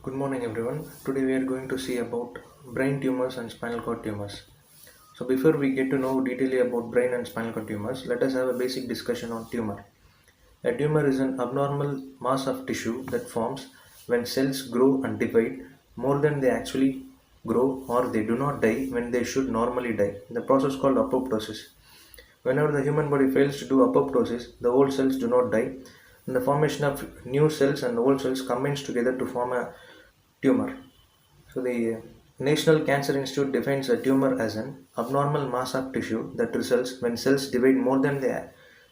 Good morning everyone. Today we are going to see about brain tumors and spinal cord tumors. So before we get to know detailedly about brain and spinal cord tumors, let us have a basic discussion on tumor. A tumor is an abnormal mass of tissue that forms when cells grow and divide more than they actually grow, or they do not die when they should normally die. The process called apoptosis. Whenever the human body fails to do apoptosis, the old cells do not die, and the formation of new cells and old cells combines together to form a tumor. So the National Cancer Institute defines a tumor as an abnormal mass of tissue that results when cells divide more than they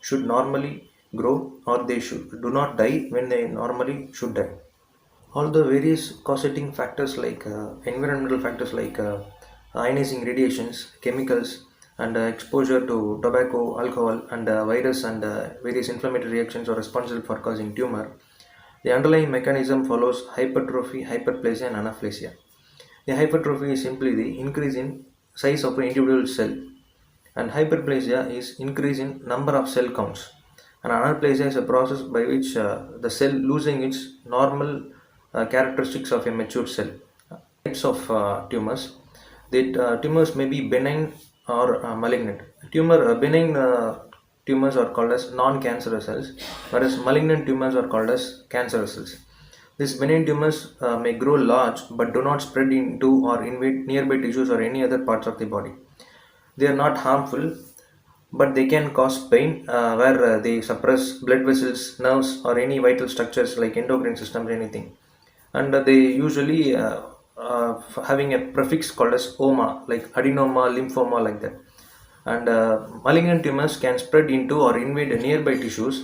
should normally grow, or they should do not die when they normally should die. All the various causating factors like environmental factors like ionizing radiations, chemicals, and exposure to tobacco, alcohol, and virus and various inflammatory reactions are responsible for causing tumor. The underlying mechanism follows hypertrophy, hyperplasia, and anaplasia. The hypertrophy is simply the increase in size of an individual cell, and hyperplasia is increase in number of cell counts. And anaplasia is a process by which the cell losing its normal characteristics of a mature cell. Types of tumors. The tumors may be benign or malignant. Benign tumors are called as non-cancerous cells, whereas malignant tumors are called as cancerous cells. These benign tumors may grow large but do not spread into or invade nearby tissues or any other parts of the body. They are not harmful, but they can cause pain where they suppress blood vessels, nerves, or any vital structures like endocrine system or anything. And they usually having a prefix called as oma, like adenoma, lymphoma, like that. And malignant tumors can spread into or invade nearby tissues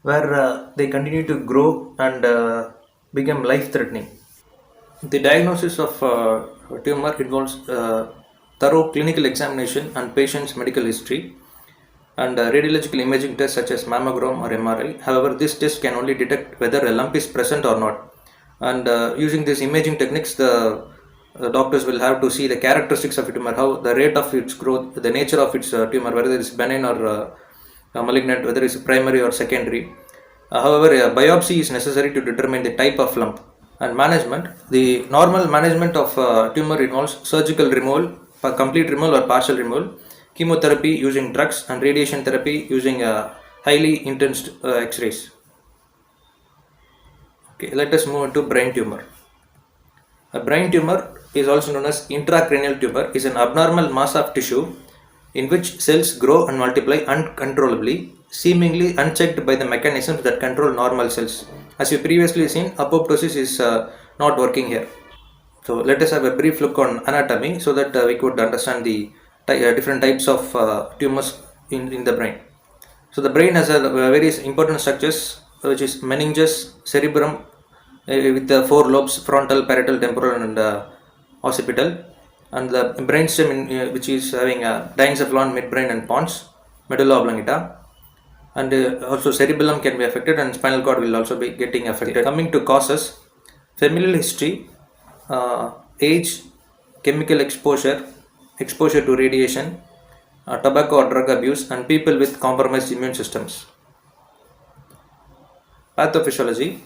where they continue to grow and become life threatening. The diagnosis of tumor involves thorough clinical examination and patient's medical history and radiological imaging tests such as mammogram or MRI. However, this test can only detect whether a lump is present or not. And using these imaging techniques, the doctors will have to see the characteristics of a tumor, how the rate of its growth, the nature of its tumor, whether it is benign or malignant, whether it's primary or secondary. However, a biopsy is necessary to determine the type of lump. And management, the normal management of tumor involves surgical removal, complete removal or partial removal, chemotherapy using drugs, and radiation therapy using highly intense x-rays. Okay, let us move into brain tumor. A brain tumor is also known as intracranial tumor, is an abnormal mass of tissue in which cells grow and multiply uncontrollably, seemingly unchecked by the mechanisms that control normal cells. As we previously seen, apoptosis is not working here. So let us have a brief look on anatomy so that we could understand the different types of tumors in the brain. So the brain has various important structures, which is meninges, cerebrum with the four lobes: frontal, parietal, temporal, and occipital, and the brainstem which is having diencephalon, midbrain, and pons, medulla oblongata, and also cerebellum can be affected, and spinal cord will also be getting affected. Coming to causes: familial history, age, chemical exposure, exposure to radiation, tobacco or drug abuse, and people with compromised immune systems. Pathophysiology.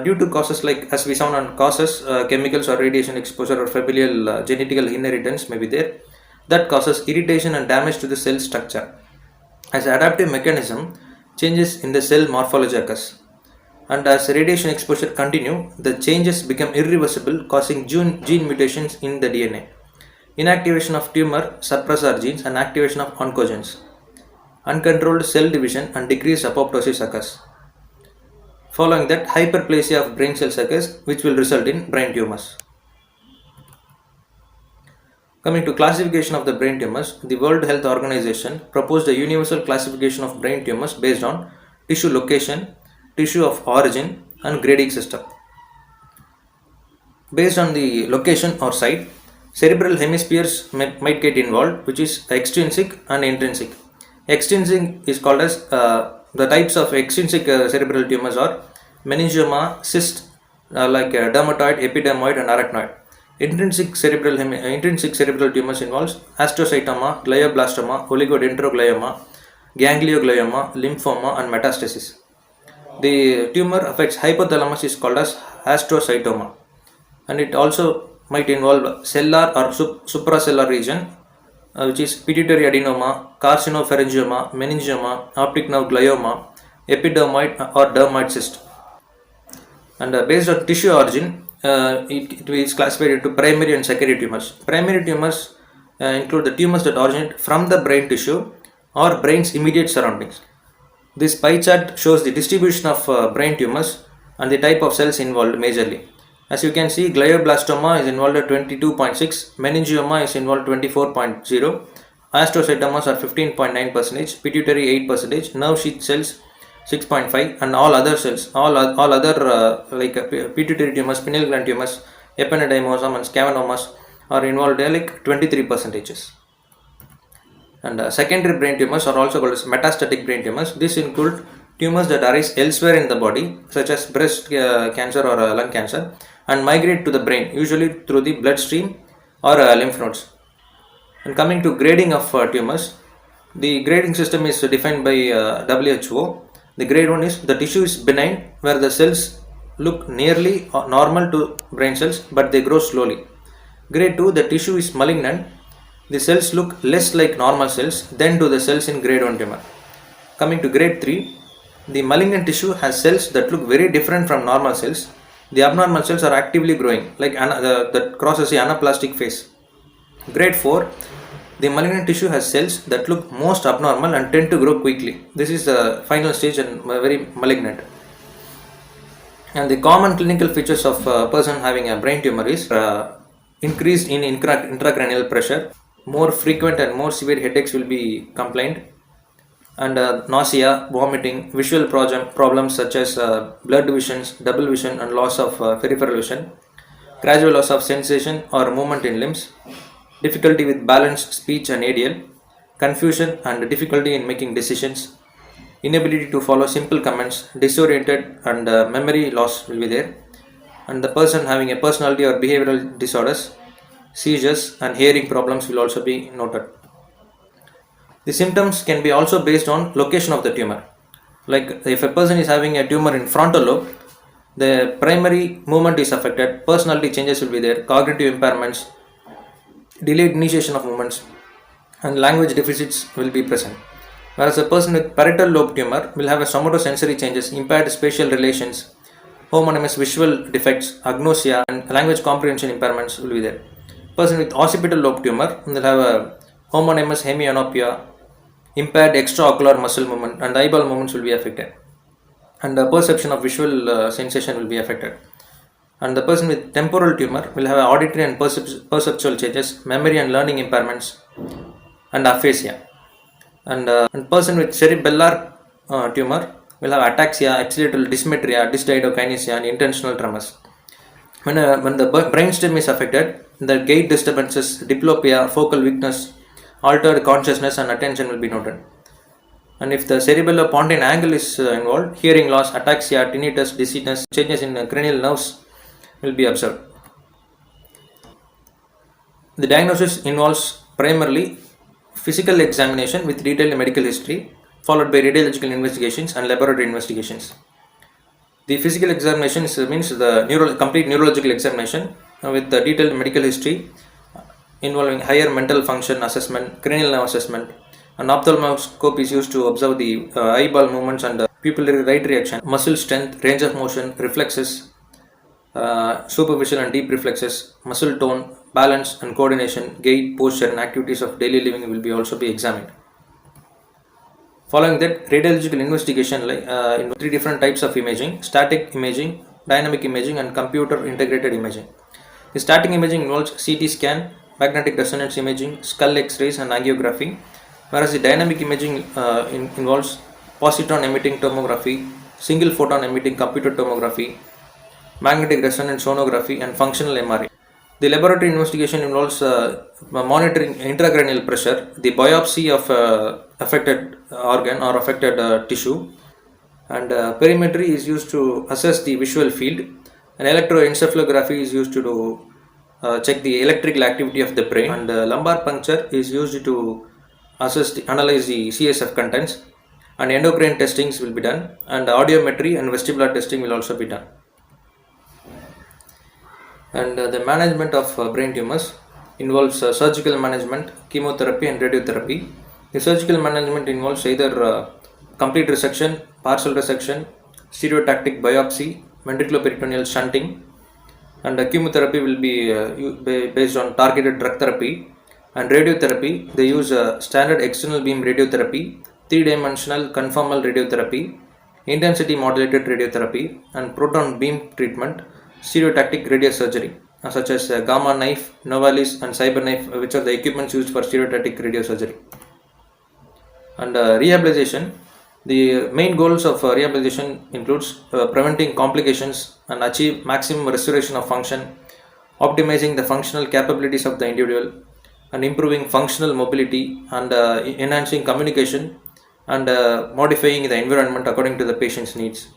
Due to causes like, as we saw on causes, chemicals or radiation exposure or familial genetical inheritance may be there, that causes irritation and damage to the cell structure. As adaptive mechanism, changes in the cell morphology occurs, and as radiation exposure continue, the changes become irreversible, causing gene mutations in the DNA. Inactivation of tumor suppressor genes and activation of oncogenes. Uncontrolled cell division and decreased apoptosis occurs. Following that, hyperplasia of brain cells occurs, which will result in brain tumors. Coming to classification of the brain tumors, the World Health Organization proposed a universal classification of brain tumors based on tissue location, tissue of origin, and grading system. Based on the location or site, cerebral hemispheres might get involved, which is extrinsic and intrinsic. Extrinsic is called as the types of extrinsic cerebral tumors are meningioma, cyst like dermatoid, epidermoid, and arachnoid. Intrinsic cerebral tumors involves astrocytoma, glioblastoma, oligodendroglioma, ganglioglioma, lymphoma, and metastasis. The tumor affects hypothalamus is called as astrocytoma, and it also might involve cellular or supracellular region, which is pituitary adenoma, carcinopharyngioma, meningioma, optic nerve glioma, epidermoid or dermoid cyst. And based on tissue origin, it is classified into primary and secondary tumors. Primary tumors include the tumors that originate from the brain tissue or brain's immediate surroundings. This pie chart shows the distribution of brain tumors and the type of cells involved majorly. As you can see, glioblastoma is involved at 22.6, meningioma is involved 24.0, astrocytomas are 15.9%, pituitary 8%, nerve sheath cells 6.5, and all other cells, all other pituitary tumors, pineal gland tumors, ependymosum and schwannomas are involved like 23%. And secondary brain tumors are also called as metastatic brain tumors. This include tumors that arise elsewhere in the body, such as breast cancer or lung cancer, and migrate to the brain, usually through the bloodstream or lymph nodes. And coming to grading of tumors, the grading system is defined by WHO. The grade 1 is the tissue is benign, where the cells look nearly normal to brain cells, but they grow slowly. Grade 2, the tissue is malignant. The cells look less like normal cells than to the cells in grade 1 tumor. Coming to grade 3, the malignant tissue has cells that look very different from normal cells. The abnormal cells are actively growing, like that crosses the anaplastic phase. Grade 4, the malignant tissue has cells that look most abnormal and tend to grow quickly. This is the final stage and very malignant. And the common clinical features of a person having a brain tumor is increased in intracranial pressure, more frequent and more severe headaches will be complained, and nausea, vomiting, visual problems such as blurred visions, double vision, and loss of peripheral vision, gradual loss of sensation or movement in limbs, difficulty with balanced speech and ADL, confusion and difficulty in making decisions, inability to follow simple commands, disoriented, and memory loss will be there, and the person having a personality or behavioral disorders, seizures, and hearing problems will also be noted. The symptoms can be also based on location of the tumor. Like if a person is having a tumor in frontal lobe, the primary movement is affected, personality changes will be there, cognitive impairments, delayed initiation of movements, and language deficits will be present. Whereas a person with parietal lobe tumor will have a somatosensory changes, impaired spatial relations, homonymous visual defects, agnosia, and language comprehension impairments will be there. Person with occipital lobe tumor will have a homonymous hemianopia, impaired extraocular muscle movement, and eyeball movements will be affected, and the perception of visual sensation will be affected. And the person with temporal tumor will have auditory and perceptual changes, memory and learning impairments, and aphasia. And person with cerebellar tumor will have ataxia, axillary dysmetria, dysdiadokinesia, and intentional tremors. When the brainstem is affected, the gait disturbances, diplopia, focal weakness, altered consciousness, and attention will be noted. And if the cerebellopontine angle is involved, hearing loss, ataxia, tinnitus, dizziness, changes in cranial nerves will be observed. The diagnosis involves primarily physical examination with detailed medical history, followed by radiological investigations and laboratory investigations. The physical examination means the complete neurological examination with the detailed medical history involving higher mental function assessment, cranial nerve assessment. An ophthalmoscope is used to observe the eyeball movements and pupillary right reaction, muscle strength, range of motion, reflexes, superficial and deep reflexes, muscle tone, balance and coordination, gait, posture, and activities of daily living will also be examined. Following that, radiological investigation in 3 different types of imaging: static imaging, dynamic imaging, and computer integrated imaging. The static imaging involves CT scan, magnetic resonance imaging, skull X-rays, and angiography, whereas the dynamic imaging involves positron emitting tomography, single photon emitting computed tomography, magnetic resonance sonography, and functional MRI. The laboratory investigation involves monitoring intracranial pressure, the biopsy of affected organ or affected tissue, and perimetry is used to assess the visual field, and electroencephalography is used to check the electrical activity of the brain, and lumbar puncture is used to analyze the CSF contents, and endocrine testings will be done, and audiometry and vestibular testing will also be done. And the management of brain tumors involves surgical management, chemotherapy, and radiotherapy. The surgical management involves either complete resection, partial resection, stereotactic biopsy, ventriculoperitoneal shunting, and chemotherapy will be based on targeted drug therapy. And radiotherapy, they use standard external beam radiotherapy, three-dimensional conformal radiotherapy, intensity modulated radiotherapy, and proton beam treatment, stereotactic radiosurgery, such as gamma knife, Novalis, and cyber knife, which are the equipments used for stereotactic radiosurgery. And rehabilitation, the main goals of rehabilitation includes preventing complications and achieve maximum restoration of function, optimizing the functional capabilities of the individual, and improving functional mobility, and enhancing communication, and modifying the environment according to the patient's needs.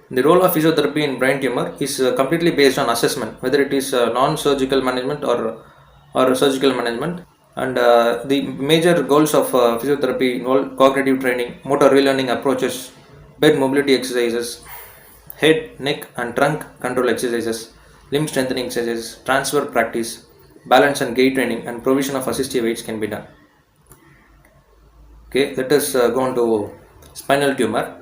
The role of physiotherapy in brain tumor is completely based on assessment, whether it is non-surgical management or surgical management. And the major goals of physiotherapy involve cognitive training, motor relearning approaches, bed mobility exercises, head, neck, and trunk control exercises, limb strengthening exercises, transfer practice, balance and gait training, and provision of assistive aids can be done. Okay, let us go on to spinal tumor.